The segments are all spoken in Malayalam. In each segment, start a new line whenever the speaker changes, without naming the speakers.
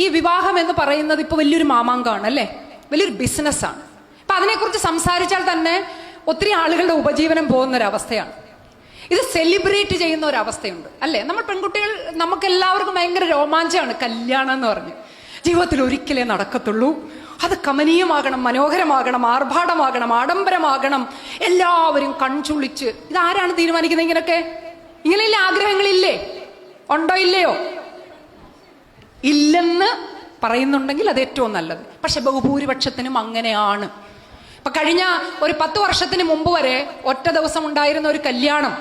ഈ വിവാഹം എന്ന് പറയുന്നത് ഇപ്പൊ വലിയൊരു മാമാങ്കമാണ് അല്ലേ, വലിയൊരു ബിസിനസ്സാണ്. അപ്പൊ അതിനെക്കുറിച്ച് സംസാരിച്ചാൽ തന്നെ ഒത്തിരി ആളുകളുടെ ഉപജീവനം പോകുന്നൊരവസ്ഥയാണ്. ഇത് സെലിബ്രേറ്റ് ചെയ്യുന്ന ഒരവസ്ഥയുണ്ട് അല്ലേ. നമ്മൾ പെൺകുട്ടികൾ, നമുക്ക് എല്ലാവർക്കും ഭയങ്കര രോമാഞ്ചമാണ് കല്യാണം എന്ന് പറഞ്ഞ്. ജീവിതത്തിൽ ഒരിക്കലേ നടക്കത്തുള്ളൂ, അത് കമനീയമാകണം, മനോഹരമാകണം, ആർഭാടമാകണം, ആഡംബരമാകണം, എല്ലാവരും കൺചുള്ളിച്ച്. ഇതാരാണ് തീരുമാനിക്കുന്നത് ഇങ്ങനെയൊക്കെ? ഇങ്ങനെയില്ലേ ആഗ്രഹങ്ങളില്ലേ? ഉണ്ടോ ഇല്ലയോ? ഇല്ലെന്ന് പറയുന്നുണ്ടെങ്കിൽ അത് ഏറ്റവും നല്ലത്. പക്ഷെ ബഹുഭൂരിപക്ഷത്തിനും അങ്ങനെയാണ്. ഇപ്പൊ കഴിഞ്ഞ ഒരു 10 വർഷത്തിന് മുമ്പ് വരെ ഒറ്റ ദിവസം ഉണ്ടായിരുന്ന ഒരു കല്യാണം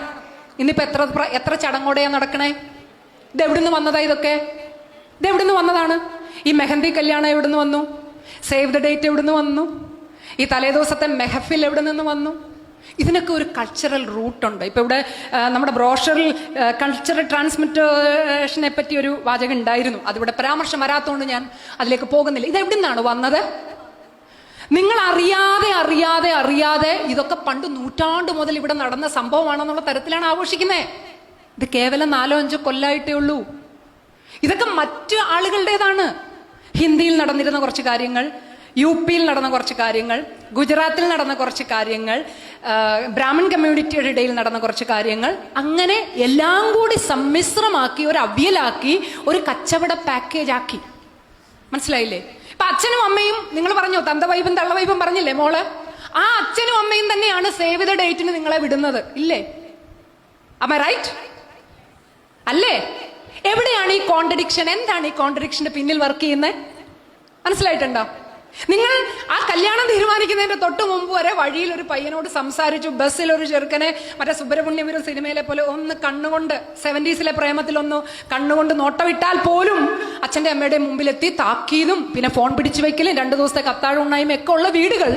ഇന്നിപ്പോ എത്ര ചടങ്ങോടെയാ നടക്കണേ? ഇത് എവിടുന്ന് വന്നതാ ഇതൊക്കെ? ഇത് എവിടുന്ന് വന്നതാണ്? ഈ മെഹന്തി കല്യാണം എവിടുന്ന് വന്നു? സേവ് ദ ഡേറ്റ് എവിടുന്ന് വന്നു? ഈ തലേദിവസത്തെ മെഹഫിൽ എവിടെ നിന്ന് വന്നു? ഇതിനൊക്കെ ഒരു കൾച്ചറൽ റൂട്ടുണ്ട്. ഇപ്പൊ ഇവിടെ നമ്മുടെ ബ്രോഷറിൽ കൾച്ചറൽ ട്രാൻസ്മിറ്റേഷനെ പറ്റി ഒരു വാചകം ഉണ്ടായിരുന്നു. അതിവിടെ പരാമർശം വരാത്തതുകൊണ്ട് ഞാൻ അതിലേക്ക് പോകുന്നില്ല. ഇത് എവിടെ നിന്നാണ് വന്നത്? നിങ്ങൾ അറിയാതെ ഇതൊക്കെ പണ്ട് നൂറ്റാണ്ട് മുതൽ ഇവിടെ നടന്ന സംഭവമാണെന്നുള്ള തരത്തിലാണ് ആഘോഷിക്കുന്നത്. ഇത് കേവലം 4-5 കൊല്ലമായിട്ടേ ഉള്ളൂ. ഇതൊക്കെ മറ്റു ആളുകളുടേതാണ്. ഹിന്ദിയിൽ നടന്നിരുന്ന കുറച്ച് കാര്യങ്ങൾ, UP-യിൽ നടന്ന കുറച്ച് കാര്യങ്ങൾ, ഗുജറാത്തിൽ നടന്ന കുറച്ച് കാര്യങ്ങൾ, ബ്രാഹ്മൺ കമ്മ്യൂണിറ്റിയുടെ ഇടയിൽ നടന്ന കുറച്ച് കാര്യങ്ങൾ, അങ്ങനെ എല്ലാം കൂടി സമ്മിശ്രമാക്കി ഒരു അവിയലാക്കി ഒരു കച്ചവട പാക്കേജ് ആക്കി. മനസ്സിലായില്ലേ? ഇപ്പൊ അച്ഛനും അമ്മയും, നിങ്ങൾ പറഞ്ഞോ തന്തവൈബും തള്ളവൈബും പറഞ്ഞില്ലേ മോള്, ആ അച്ഛനും അമ്മയും തന്നെയാണ് സേവ് ദ ഡേറ്റിന് നിങ്ങളെ വിടുന്നത് ഇല്ലേ? am I right? അല്ലേ? എവിടെയാണ് ഈ കോൺട്രഡിക്ഷൻ? എന്താണ് ഈ കോൺട്രഡിക്ഷന്റെ പിന്നിൽ വർക്ക് ചെയ്യുന്നത്? മനസ്സിലായിട്ടുണ്ടോ? നിങ്ങൾ ആ കല്യാണം തീരുമാനിക്കുന്നതിന്റെ തൊട്ട് മുമ്പ് വരെ വഴിയിൽ ഒരു പയ്യനോട് സംസാരിച്ചു, ബസ്സിൽ ഒരു ചെറുക്കനെ മറ്റേ സുബ്രഹ്മണ്യപുരം സിനിമയിലെ പോലെ ഒന്ന് കണ്ണുകൊണ്ട് 70s പ്രേമത്തിലൊന്ന് കണ്ണുകൊണ്ട് നോട്ടമിട്ടാൽ പോലും അച്ഛന്റെ അമ്മയുടെ മുമ്പിലെത്തി താക്കീതും പിന്നെ ഫോൺ പിടിച്ചു വെക്കലും 2 ദിവസത്തെ കത്താഴം ഉണ്ണായും ഒക്കെ ഉള്ള വീടുകൾ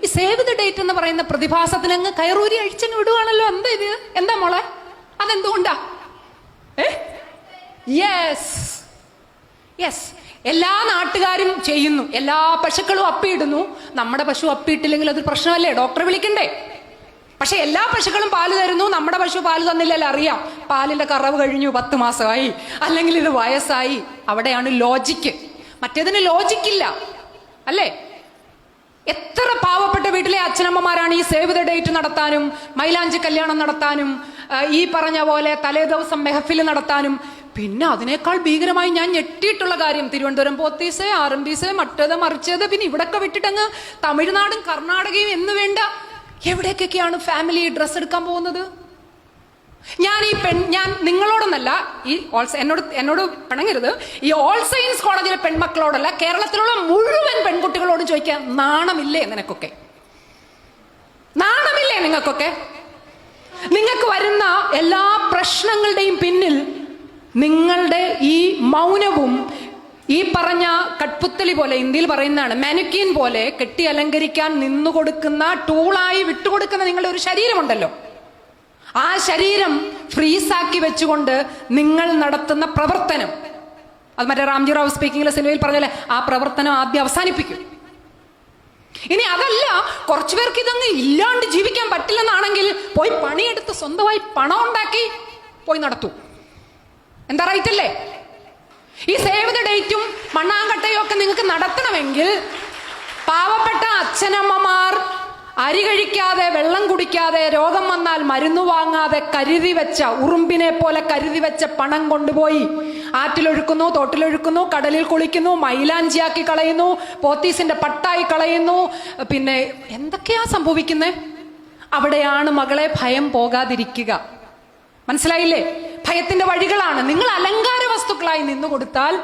ഈ സേവ് ദ ഡേറ്റ് എന്ന് പറയുന്ന പ്രതിഭാസത്തിന് അങ്ങ് കയറൂരി അഴിച്ചങ്ങ് വിടുവാണല്ലോ. എന്താ ഇത്? എന്താ മോളെ? അതെന്തുകൊണ്ടാ? യെസ്, എല്ലാ നാട്ടുകാരും ചെയ്യുന്നു, എല്ലാ പശുക്കളും അപ്പിയിടുന്നു. നമ്മുടെ പശു അപ്പിയിട്ടില്ലെങ്കിൽ അതൊരു പ്രശ്നമല്ലേ? ഡോക്ടറെ വിളിക്കണ്ടേ? പക്ഷെ എല്ലാ പശുക്കളും പാല് തരുന്നു, നമ്മുടെ പശു പാല് തന്നില്ലല്ലോ. അറിയാം, പാലിന്റെ കറവ് കഴിഞ്ഞു, 10 മാസമായി, അല്ലെങ്കിൽ ഇത് വയസ്സായി. അവിടെയാണ് ലോജിക്ക്. മറ്റേതിന് ലോജിക്കില്ല അല്ലേ? എത്ര പാവപ്പെട്ട വീട്ടിലെ അച്ഛനമ്മമാരാണ് ഈ സേവ് ദ ഡേറ്റ് നടത്താനും മൈലാഞ്ചി കല്യാണം നടത്താനും ഈ പറഞ്ഞ പോലെ തലേ ദിവസം മെഹഫിൽ നടത്താനും. പിന്നെ അതിനേക്കാൾ ഭീകരമായി ഞാൻ ഞെട്ടിയിട്ടുള്ള കാര്യം, തിരുവനന്തപുരം പോത്തീസ്, RMDs, മറ്റേത് മറിച്ചത്, പിന്നെ ഇവിടൊക്കെ വിട്ടിട്ടങ്ങ് തമിഴ്നാടും കർണാടകയും എന്ന് വേണ്ട എവിടേക്കൊക്കെയാണ് ഫാമിലി ഡ്രസ്സ് എടുക്കാൻ പോകുന്നത്. ഞാൻ നിങ്ങളോടൊന്നല്ല, ഈ എന്നോട് പിണങ്ങരുത്, ഈ ഓൾ സയൻസ് കോളേജിലെ പെൺമക്കളോടല്ല, കേരളത്തിലുള്ള മുഴുവൻ പെൺകുട്ടികളോടും ചോദിക്കാൻ നാണമില്ലേ നിനക്കൊക്കെ? നാണമില്ലേ നിങ്ങൾക്കൊക്കെ? നിങ്ങൾക്ക് വരുന്ന എല്ലാ പ്രശ്നങ്ങളുടെയും പിന്നിൽ നിങ്ങളുടെ ഈ മൗനവും ഈ പറഞ്ഞ കട്പുത്തലി പോലെ, ഇന്ത്യയിൽ പറയുന്നതാണ് മാനിക്വീൻ പോലെ കെട്ടി അലങ്കരിക്കാൻ നിന്നുകൊടുക്കുന്ന ടൂളായി വിട്ടുകൊടുക്കുന്ന നിങ്ങളുടെ ഒരു ശരീരമുണ്ടല്ലോ, ആ ശരീരം ഫ്രീസാക്കി വെച്ചുകൊണ്ട് നിങ്ങൾ നടത്തുന്ന പ്രവർത്തനം, അത് മറ്റേ റാംജി റാവു സ്പീക്കിംഗിലെ സിനിമയിൽ പറഞ്ഞാലേ ആ പ്രവർത്തനം ആദ്യം അവസാനിപ്പിക്കും. ഇനി അതല്ല, കുറച്ചു പേർക്ക് ഇതങ്ങ് ഇല്ലാണ്ട് ജീവിക്കാൻ പറ്റില്ലെന്നാണെങ്കിൽ പോയി പണിയെടുത്ത് സ്വന്തമായി പണം ഉണ്ടാക്കി പോയി നടത്തൂ. എന്താ റൈറ്റ് അല്ലേ? ഈ സേവ് ദ ഡേറ്റും മണ്ണാങ്കട്ടയും ഒക്കെ നിങ്ങൾക്ക് നടത്തണമെങ്കിൽ പാവപ്പെട്ട അച്ഛനമ്മമാർ അരി കഴിക്കാതെ, വെള്ളം കുടിക്കാതെ, രോഗം വന്നാൽ മരുന്ന് വാങ്ങാതെ കരുതി വെച്ച, ഉറുമ്പിനെ പോലെ കരുതി വെച്ച പണം കൊണ്ടുപോയി ആറ്റിലൊഴുക്കുന്നു, തോട്ടിലൊഴുക്കുന്നു, കടലിൽ കുളിക്കുന്നു, മൈലാഞ്ചിയാക്കി കളയുന്നു, പോത്തീസിന്റെ പട്ടായി കളയുന്നു. പിന്നെ എന്തൊക്കെയാ സംഭവിക്കുന്നത്? അവിടെയാണ് മകളെ ഭയം പോകാതിരിക്കുക. മനസ്സിലായില്ലേ? ഭയത്തിന്റെ വഴികളാണ്. നിങ്ങൾ അലങ്കാര വസ്തുക്കളായി നിന്നു കൊടുത്താൽ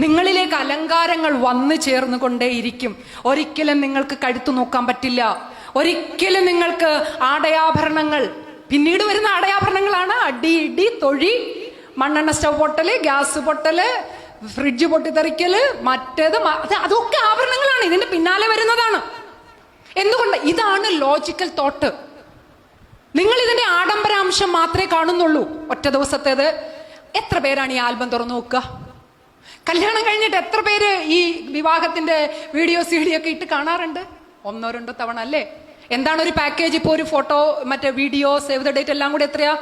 നിങ്ങളിലേക്ക് അലങ്കാരങ്ങൾ വന്നു ചേർന്നുകൊണ്ടേയിരിക്കും. ഒരിക്കലും നിങ്ങൾക്ക് കഴുത്തു നോക്കാൻ പറ്റില്ല. ഒരിക്കലും നിങ്ങൾക്ക് ആടയാഭരണങ്ങൾ, പിന്നീട് വരുന്ന ആടയാഭരണങ്ങളാണ് അടി, ഇടി, തൊഴി, മണ്ണെണ്ണ സ്റ്റവ് പൊട്ടല്, ഗ്യാസ് പൊട്ടല്, ഫ്രിഡ്ജ് പൊട്ടിത്തെറിക്കല്, മറ്റേത് അതൊക്കെ ആഭരണങ്ങളാണ്, ഇതിന്റെ പിന്നാലെ വരുന്നതാണ്. എന്തുകൊണ്ട്? ഇതാണ് ലോജിക്കൽ തോട്ട്. നിങ്ങൾ ഇതിന്റെ ആഡംബരാംശം മാത്രമേ കാണുന്നുള്ളൂ. ഒറ്റ ദിവസത്തേത്. എത്ര പേരാണ് ഈ ആൽബം തുറന്നു നോക്കുക? കല്യാണം കഴിഞ്ഞിട്ട് എത്ര പേര് ഈ വിവാഹത്തിന്റെ വീഡിയോ CD ഒക്കെ ഇട്ട് കാണാറുണ്ട്? 1-2 തവണ അല്ലേ? എന്താണ് ഒരു പാക്കേജ്? ഇപ്പോൾ ഒരു ഫോട്ടോ, മറ്റേ വീഡിയോ, സേവ് ദ ഡേറ്റ് എല്ലാം കൂടി എത്രയാ?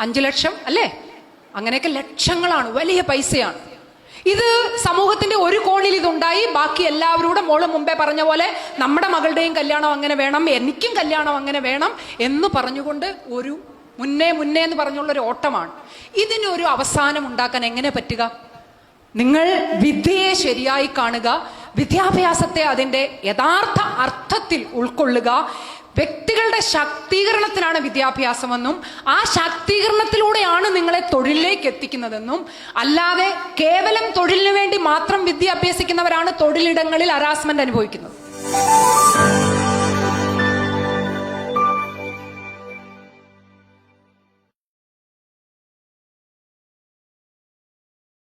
5 ലക്ഷം അല്ലേ? അങ്ങനെയൊക്കെ ലക്ഷങ്ങളാണ്, വലിയ പൈസയാണ്. ഇത് സമൂഹത്തിന്റെ ഒരു കോണിൽ ഇതുണ്ടായി, ബാക്കി എല്ലാവരോട് മോള് മുമ്പേ പറഞ്ഞ പോലെ നമ്മുടെ മകളുടെയും കല്യാണം അങ്ങനെ വേണം, എനിക്കും കല്യാണം അങ്ങനെ വേണം എന്ന് പറഞ്ഞുകൊണ്ട് ഒരു മുന്നേ എന്ന് പറഞ്ഞുള്ളൊരു ഓട്ടമാണ്. ഇതിനൊരു അവസാനം ഉണ്ടാക്കാൻ എങ്ങനെ പറ്റുക? നിങ്ങൾ വിദ്യയെ ശരിയായി കാണുക, വിദ്യാഭ്യാസത്തെ അതിൻ്റെ യഥാർത്ഥ അർത്ഥത്തിൽ ഉൾക്കൊള്ളുക. വ്യക്തികളുടെ ശാക്തീകരണത്തിനാണ് വിദ്യാഭ്യാസമെന്നും ആ ശാക്തീകരണത്തിലൂടെയാണ് നിങ്ങളെ തൊഴിലിലേക്ക് എത്തിക്കുന്നതെന്നും, അല്ലാതെ കേവലം തൊഴിലിനു വേണ്ടി മാത്രം വിദ്യ അഭ്യസിക്കുന്നവരാണ് തൊഴിലിടങ്ങളിൽ ഹരാസ്മെന്റ് അനുഭവിക്കുന്നത്.